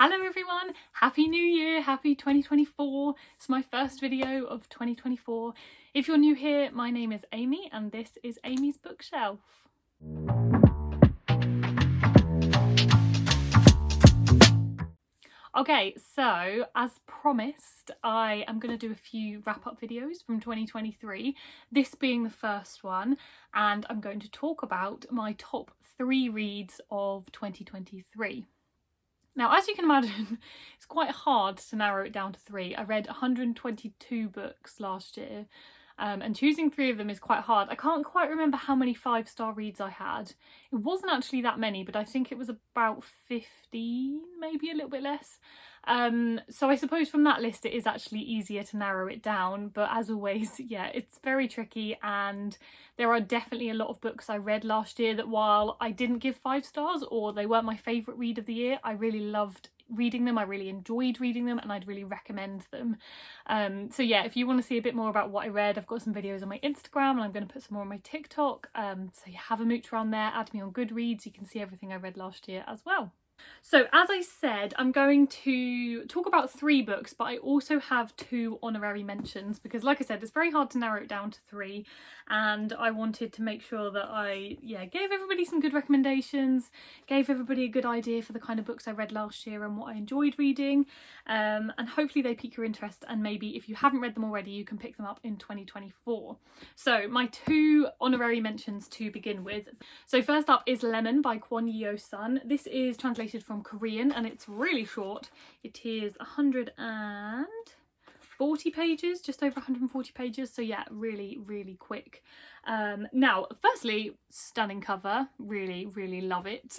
Hello everyone, happy new year, happy 2024. It's my first video of 2024. If you're new here, my name is Amy and this is Amy's Bookshelf. Okay, so as promised, I am going to do a few wrap-up videos from 2023, this being the first one, and I'm going to talk about my top 3 reads of 2023. Now, as you can imagine, it's quite hard to narrow it down to 3. I read 122 books last year, and choosing 3 of them is quite hard. I can't quite remember how many 5-star reads I had. It wasn't actually that many, but I think it was about 15, maybe a little bit less. So I suppose from that list it is actually easier to narrow it down, but as always, yeah, it's very tricky, and there are definitely a lot of books I read last year that while I didn't give 5 stars or they weren't my favourite read of the year, I really loved reading them, I really enjoyed reading them, and I'd really recommend them. So yeah, if you want to see a bit more about what I read, I've got some videos on my Instagram and I'm going to put some more on my TikTok, so yeah, have a mooch around there, add me on Goodreads, you can see everything I read last year as well. So as I said, I'm going to talk about 3 books, but I also have 2 honorary mentions because, like I said, it's very hard to narrow it down to 3, and I wanted to make sure that I gave everybody some good recommendations, gave everybody a good idea for the kind of books I read last year and what I enjoyed reading, and hopefully they pique your interest, and maybe if you haven't read them already you can pick them up in 2024. So my 2 honorary mentions to begin with. So first up is Lemon by Kwon Yeo-sun. This is translated from Korean and it's really short. It is 140 pages, just over 140 pages, so yeah, really quick. Now, firstly, stunning cover, really love it,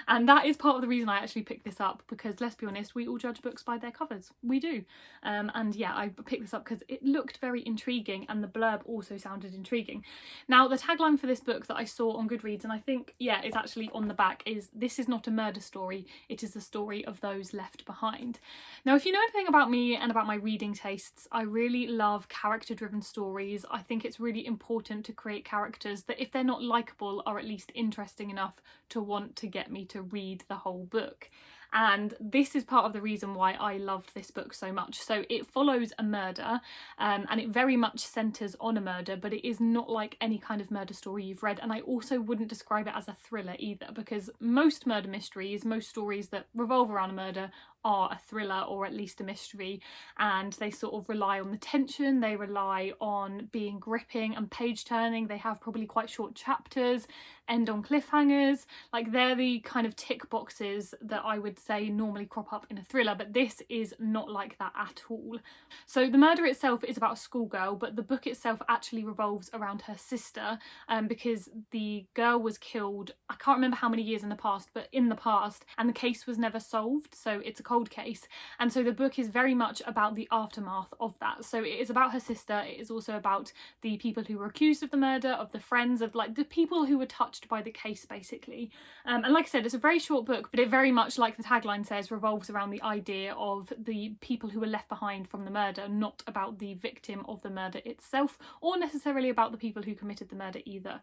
and that is part of the reason I actually picked this up, because let's be honest, we all judge books by their covers, we do, and yeah, I picked this up because it looked very intriguing and the blurb also sounded intriguing. Now, the tagline for this book that I saw on Goodreads, and I think, yeah, it's actually on the back, is "This is not a murder story, it is the story of those left behind." Now, if you know anything about me and about my reading tastes, I really love character-driven stories. I think it's really important to create characters that, if they're not likeable, are at least interesting enough to want to get me to read the whole book. And this is part of the reason why I loved this book so much. So it follows a murder, and it very much centres on a murder, but it is not like any kind of murder story you've read, and I also wouldn't describe it as a thriller either, because most murder mysteries, most stories that revolve around a murder are a thriller or at least a mystery, and they sort of rely on the tension, they rely on being gripping and page turning, they have probably quite short chapters, end on cliffhangers, like they're the kind of tick boxes that I would say normally crop up in a thriller, but this is not like that at all. So the murder itself is about a schoolgirl, but the book itself actually revolves around her sister, because the girl was killed, I can't remember how many years in the past, but in the past, and the case was never solved, so it's a cold case, and so the book is very much about the aftermath of that. So it is about her sister, it is also about the people who were accused of the murder, of the friends, of like the people who were touched by the case basically, and like I said, it's a very short book, but it very much, like the tagline says, revolves around the idea of the people who were left behind from the murder, not about the victim of the murder itself, or necessarily about the people who committed the murder either.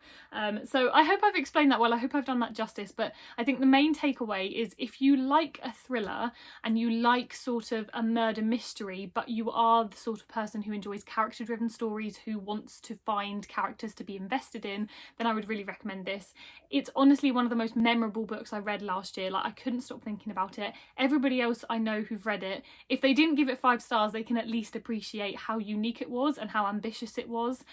So I hope I've explained that well, I hope I've done that justice, but I think the main takeaway is, if you like a thriller and you like sort of a murder mystery, but you are the sort of person who enjoys character-driven stories, who wants to find characters to be invested in, then I would really recommend this. It's honestly one of the most memorable books I read last year, like I couldn't stop thinking about it. Everybody else I know who've read it, if they didn't give it 5 stars, they can at least appreciate how unique it was and how ambitious it was,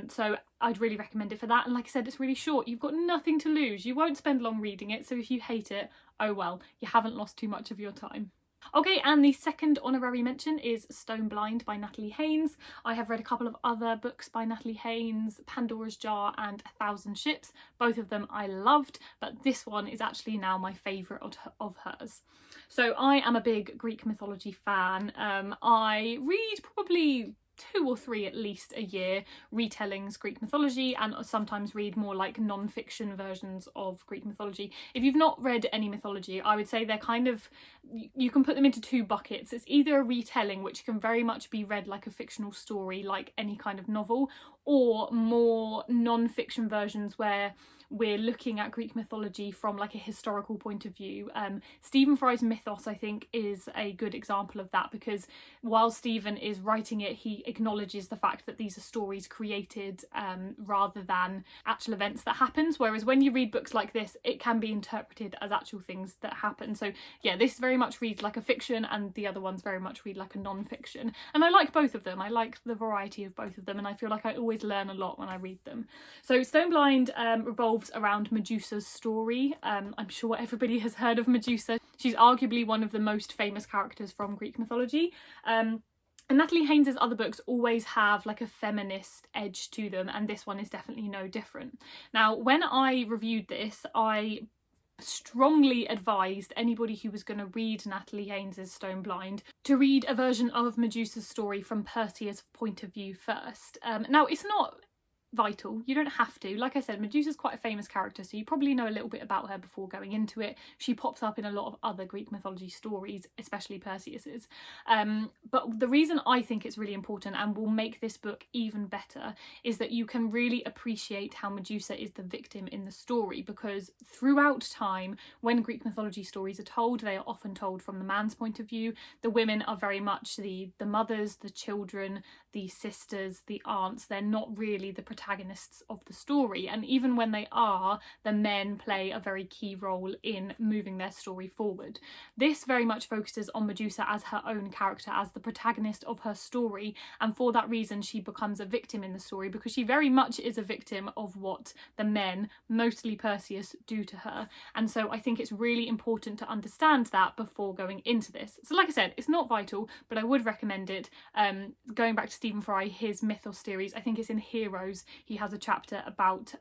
so I'd really recommend it for that. And like I said, it's really short, you've got nothing to lose, you won't spend long reading it, so if you hate it, oh well, you haven't lost too much of your time. Okay, and the second honorary mention is Stone Blind by Natalie Haynes. I have read a couple of other books by Natalie Haynes, Pandora's Jar and 1,000 Ships. Both of them I loved, but this one is actually now my favourite of hers. So I am a big Greek mythology fan. I read probably 2 or 3 at least a year, retellings Greek mythology, and sometimes read more like non-fiction versions of Greek mythology. If you've not read any mythology, I would say they're kind of, you can put them into 2 buckets. It's either a retelling, which can very much be read like a fictional story, like any kind of novel, or more non-fiction versions where we're looking at Greek mythology from like a historical point of view. Stephen Fry's Mythos, I think, is a good example of that, because while Stephen is writing it, he acknowledges the fact that these are stories created rather than actual events that happens, whereas when you read books like this, it can be interpreted as actual things that happen. So yeah, this very much reads like a fiction, and the other ones very much read like a non-fiction, and I like both of them. I like the variety of both of them, and I feel like I always learn a lot when I read them. So Stone Blind revolves around Medusa's story. I'm sure everybody has heard of Medusa. She's arguably one of the most famous characters from Greek mythology. And Natalie Haynes's other books always have like a feminist edge to them, and this one is definitely no different. Now, when I reviewed this, I strongly advised anybody who was going to read Natalie Haynes's Stone Blind to read a version of Medusa's story from Perseus' point of view first. Now, it's not vital, you don't have to. Like I said, Medusa's quite a famous character, so you probably know a little bit about her before going into it. She pops up in a lot of other Greek mythology stories, especially Perseus's. But the reason I think it's really important and will make this book even better is that you can really appreciate how Medusa is the victim in the story, because throughout time, when Greek mythology stories are told, they are often told from the man's point of view. The women are very much the mothers, the children, the sisters, the aunts. They're not really the protagonists of the story, and even when they are, the men play a very key role in moving their story forward. This very much focuses on Medusa as her own character, as the protagonist of her story, and for that reason she becomes a victim in the story, because she very much is a victim of what the men, mostly Perseus, do to her. And so I think it's really important to understand that before going into this. So like I said, it's not vital, but I would recommend it. Going back to Stephen Fry, his Mythos series, I think it's in Heroes, he has a chapter about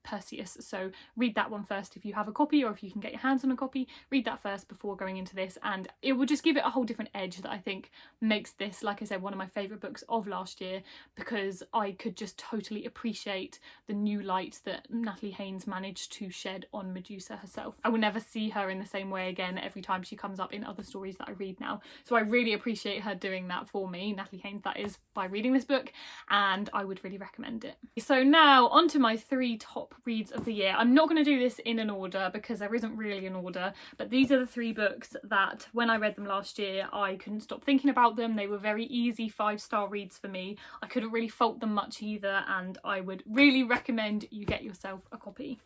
Perseus, so read that one first if you have a copy, or if you can get your hands on a copy, read that first before going into this, and it will just give it a whole different edge that I think makes this, like I said, one of my favourite books of last year, because I could just totally appreciate the new light that Natalie Haynes managed to shed on Medusa herself. I will never see her in the same way again every time she comes up in other stories that I read now, so I really appreciate her doing that for me, Natalie Haynes that is, by reading this book, and I would really recommend it. So now on to my 3 top reads of the year. I'm not going to do this in an order because there isn't really an order, but these are the 3 books that when I read them last year I couldn't stop thinking about them. They were very easy 5-star reads for me. I couldn't really fault them much either, and I would really recommend you get yourself a copy.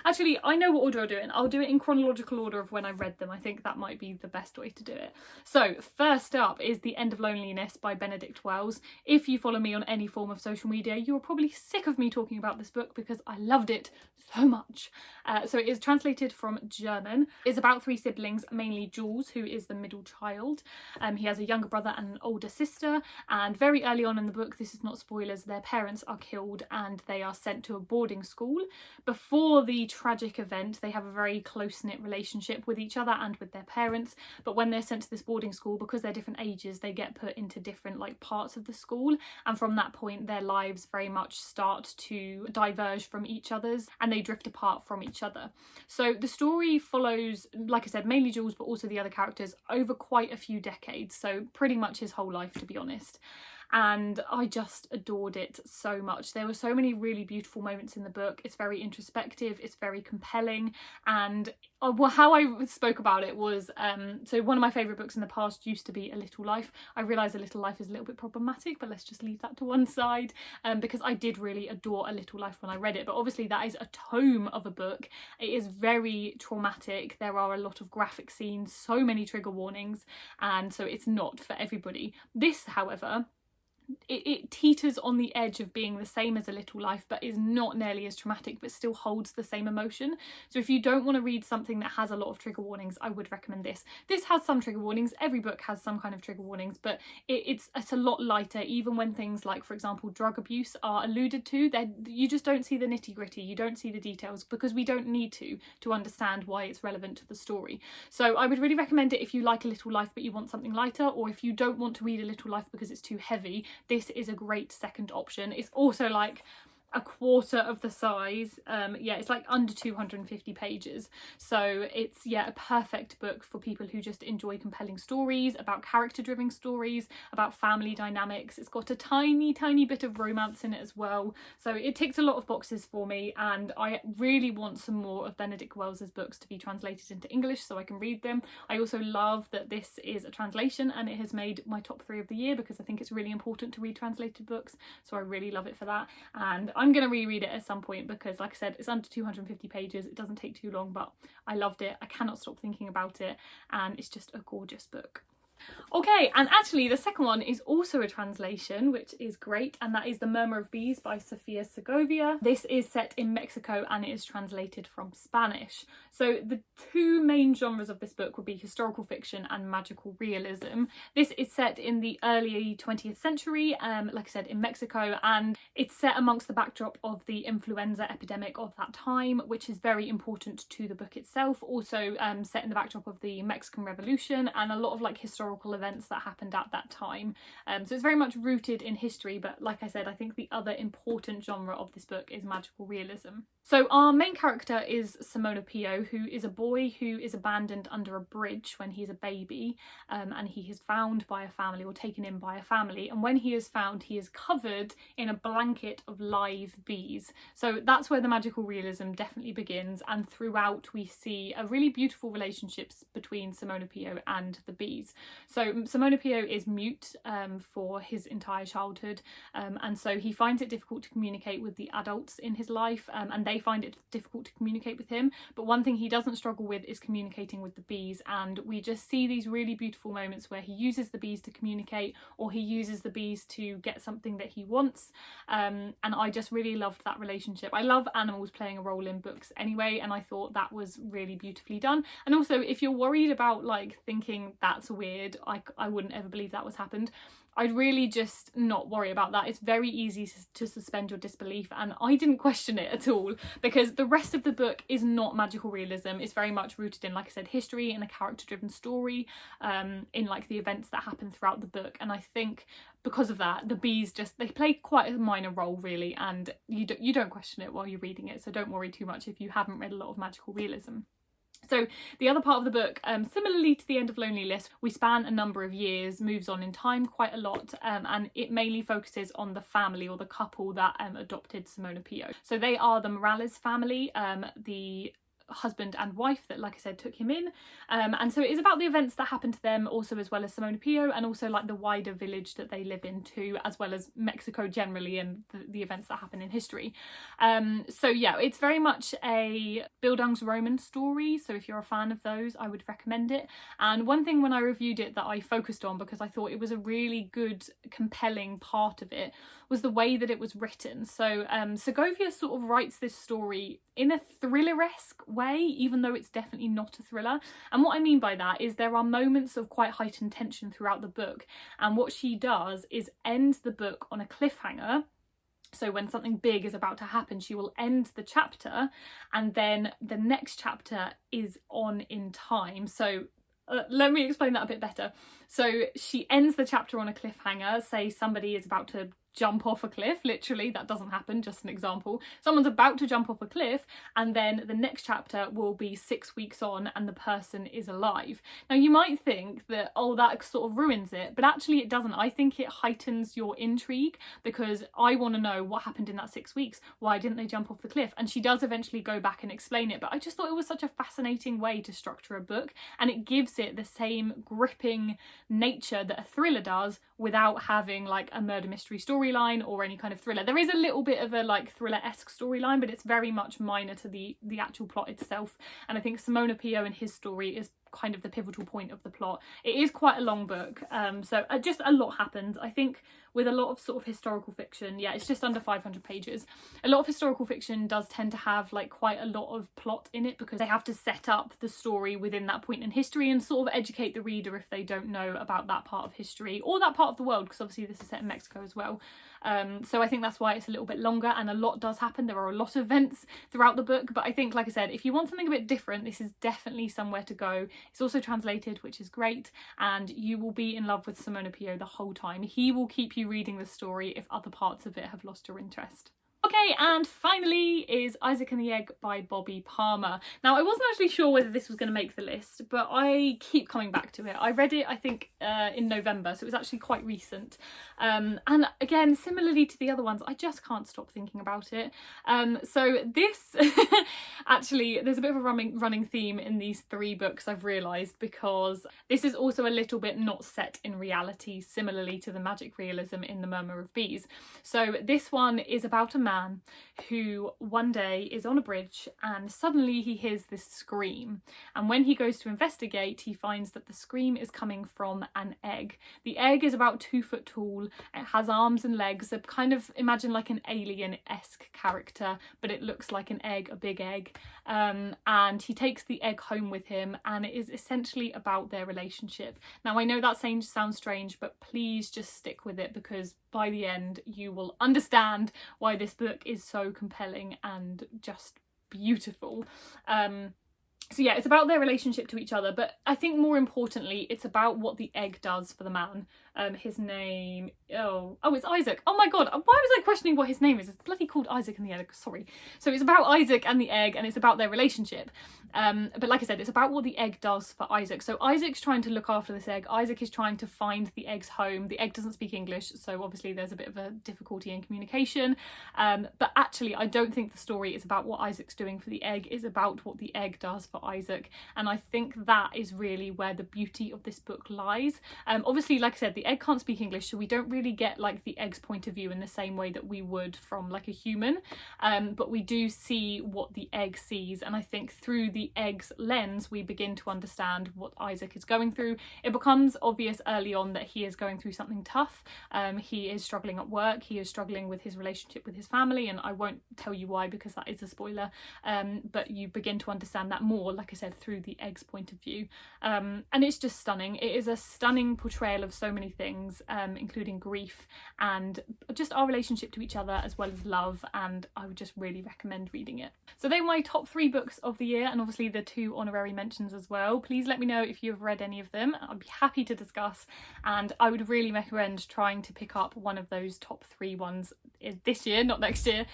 Actually, I know what order I'll do it in. I'll do it in chronological order of when I read them. I think that might be the best way to do it. So first up is The End of Loneliness by Benedict Wells. If you follow me on any form of social media, you're probably sick of me talking about this book because I loved it so much. So it is translated from German. It's about 3 siblings, mainly Jules, who is the middle child. He has a younger brother and an older sister, and very early on in the book, this is not spoilers, their parents are killed and they are sent to a boarding school. Before the tragic event, they have a very close-knit relationship with each other and with their parents, but when they're sent to this boarding school, because they're different ages, they get put into different parts of the school, and from that point their lives very much start to diverge from each other's and they drift apart from each other. So the story follows, like I said, mainly Jules but also the other characters over quite a few decades, so pretty much his whole life, to be honest. And I just adored it so much. There were so many really beautiful moments in the book. It's very introspective, it's very compelling, and how I spoke about it was, so one of my favourite books in the past used to be A Little Life. I realise A Little Life is a little bit problematic, but let's just leave that to one side, because I did really adore A Little Life when I read it, but obviously that is a tome of a book. It is very traumatic, there are a lot of graphic scenes, so many trigger warnings, and so it's not for everybody. This, however, it teeters on the edge of being the same as A Little Life, but is not nearly as traumatic, but still holds the same emotion. So if you don't want to read something that has a lot of trigger warnings, I would recommend this. This has some trigger warnings, every book has some kind of trigger warnings, but it's a lot lighter, even when things like, for example, drug abuse are alluded to. You just don't see the nitty-gritty, you don't see the details, because we don't need to understand why it's relevant to the story. So I would really recommend it if you like A Little Life but you want something lighter, or if you don't want to read A Little Life because it's too heavy. This is a great second option. It's also a quarter of the size. Yeah, it's like under 250 pages, so it's, yeah, a perfect book for people who just enjoy compelling stories, about character driven stories, about family dynamics. It's got a tiny bit of romance in it as well, so it ticks a lot of boxes for me, and I really want some more of Benedict Wells's books to be translated into English so I can read them. I also love that this is a translation and it has made my top 3 of the year, because I think it's really important to read translated books, so I really love it for that. And I'm going to reread it at some point because, like I said, it's under 250 pages, it doesn't take too long, but I loved it. I cannot stop thinking about it, and it's just a gorgeous book. Okay, and actually the second one is also a translation, which is great, and that is The Murmur of Bees by Sofia Segovia. This is set in Mexico and it is translated from Spanish. So the 2 main genres of this book would be historical fiction and magical realism. This is set in the early 20th century, like I said, in Mexico, and it's set amongst the backdrop of the influenza epidemic of that time, which is very important to the book itself. Also set in the backdrop of the Mexican Revolution and a lot of like historical events that happened at that time. So it's very much rooted in history, but like I said, I think the other important genre of this book is magical realism. So our main character is Simona Pio, who is a boy who is abandoned under a bridge when he's a baby, and he is found by a family, or taken in by a family, and when he is found he is covered in a blanket of live bees. So that's where the magical realism definitely begins, and throughout we see a really beautiful relationships between Simona Pio and the bees. So Simona Pio is mute for his entire childhood, and so he finds it difficult to communicate with the adults in his life, and they find it difficult to communicate with him. But one thing he doesn't struggle with is communicating with the bees, and we just see these really beautiful moments where he uses the bees to communicate, or he uses the bees to get something that he wants, and I just really loved that relationship. I love animals playing a role in books anyway, and I thought that was really beautifully done. And also, if you're worried about like thinking that's weird, I wouldn't ever believe that was happened, I'd really just not worry about that. It's very easy to suspend your disbelief, and I didn't question it at all, because the rest of the book is not magical realism. It's very much rooted in, like I said, history and a character driven story, in like the events that happen throughout the book. And I think because of that, the bees they play quite a minor role really, and you don't question it while you're reading it, so don't worry too much if you haven't read a lot of magical realism. So the other part of the book, similarly to The End of Lonely List, we span a number of years, moves on in time quite a lot, and it mainly focuses on the family, or the couple that adopted Simona Pio. So they are the Morales family, the husband and wife that, like I said, took him in, and so it is about the events that happened to them also, as well as Simona Pio, and also like the wider village that they live in too, as well as Mexico generally and the events that happen in history. So yeah, it's very much a Bildungsroman story, so if you're a fan of those, I would recommend it. And one thing when I reviewed it that I focused on, because I thought it was a really good, compelling part of it, was the way that it was written. So Segovia sort of writes this story in a thriller-esque way, even though it's definitely not a thriller. And what I mean by that is there are moments of quite heightened tension throughout the book, and what she does is end the book on a cliffhanger. So when something big is about to happen, she will end the chapter, and then the next chapter is on in time. So let me explain that a bit better. So she ends the chapter on a cliffhanger. Say somebody is about to jump off a cliff, literally, that doesn't happen, just an example. Someone's about to jump off a cliff, and then the next chapter will be 6 weeks on and the person is alive. Now you might think that, oh, that sort of ruins it, but actually it doesn't. I think it heightens your intrigue, because I want to know what happened in that 6 weeks. Why didn't they jump off the cliff? And she does eventually go back and explain it, but I just thought it was such a fascinating way to structure a book, and it gives it the same gripping nature that a thriller does, without having like a murder mystery storyline or any kind of thriller. There is a little bit of a like thriller-esque storyline, but it's very much minor to the actual plot itself. And I think Simona Pio and his story is kind of the pivotal point of the plot. It is quite a long book, so just a lot happens. I think with a lot of sort of historical fiction, yeah, it's just under 500 pages. A lot of historical fiction does tend to have like quite a lot of plot in it, because they have to set up the story within that point in history and sort of educate the reader if they don't know about that part of history or that part of the world, because obviously this is set in Mexico as well. So I think that's why it's a little bit longer, and a lot does happen. There are a lot of events throughout the book, but I think, like I said, if you want something a bit different, this is definitely somewhere to go. It's also translated, which is great, and you will be in love with Simona Pio the whole time. He will keep you reading the story if other parts of it have lost your interest. Okay, and finally is Isaac and the Egg by Bobby Palmer. Now, I wasn't actually sure whether this was going to make the list, but I keep coming back to it. I read it, I think, in November, so it was actually quite recent. And again, similarly to the other ones, I just can't stop thinking about it. So this, actually, there's a bit of a running theme in these 3 books, I've realised, because this is also a little bit not set in reality, similarly to the magic realism in the Murmur of Bees. So this one is about a man who one day is on a bridge and suddenly he hears this scream, and when he goes to investigate he finds that the scream is coming from an egg. The egg is about 2 foot tall, it has arms and legs, a kind of, imagine like an alien-esque character, but it looks like an egg, a big egg, and he takes the egg home with him, and it is essentially about their relationship. Now, I know that sounds strange, but please just stick with it, because by the end you will understand why this book is so compelling and just beautiful. So yeah, it's about their relationship to each other, but I think more importantly, it's about what the egg does for the man. His name, it's Isaac. Oh my god, why was I questioning what his name is? It's bloody called Isaac and the Egg, sorry. So it's about Isaac and the egg, and it's about their relationship. But like I said, it's about what the egg does for Isaac. So Isaac's trying to look after this egg. Isaac is trying to find the egg's home. The egg doesn't speak English, so obviously there's a bit of a difficulty in communication. But actually, I don't think the story is about what Isaac's doing for the egg. It's about what the egg does for Isaac. And I think that is really where the beauty of this book lies. Obviously, like I said, the egg can't speak English, so we don't really get like the egg's point of view in the same way that we would from like a human. But we do see what the egg sees, and I think through the egg's lens we begin to understand what Isaac is going through. It becomes obvious early on that he is going through something tough. He is struggling at work, he is struggling with his relationship with his family, and I won't tell you why because that is a spoiler, but you begin to understand that more, like I said, through the egg's point of view. And it's just stunning. It is a stunning portrayal of so many things, including grief and just our relationship to each other as well as love, and I would just really recommend reading it. So they were my top 3 books of the year, and obviously the 2 honorary mentions as well. Please let me know if you've read any of them. I'd be happy to discuss, and I would really recommend trying to pick up one of those top 3 ones this year, not next year,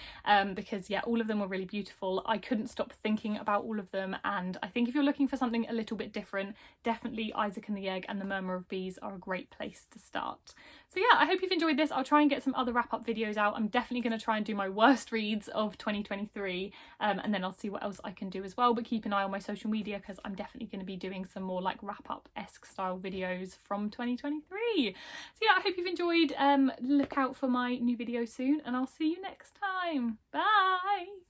because yeah, all of them were really beautiful. I couldn't stop thinking about all of them, and I think if you're looking for something a little bit different, definitely Isaac and the Egg and the Murmur of Bees are a great place to start. So yeah, I hope you've enjoyed this. I'll try and get some other wrap-up videos out. I'm definitely going to try and do my worst reads of 2023, and then I'll see what else I can do as well, but keep an eye on my social media because I'm definitely going to be doing some more like wrap-up-esque style videos from 2023. So yeah, I hope you've enjoyed. Look out for my new video soon, and I'll see you next time. Bye!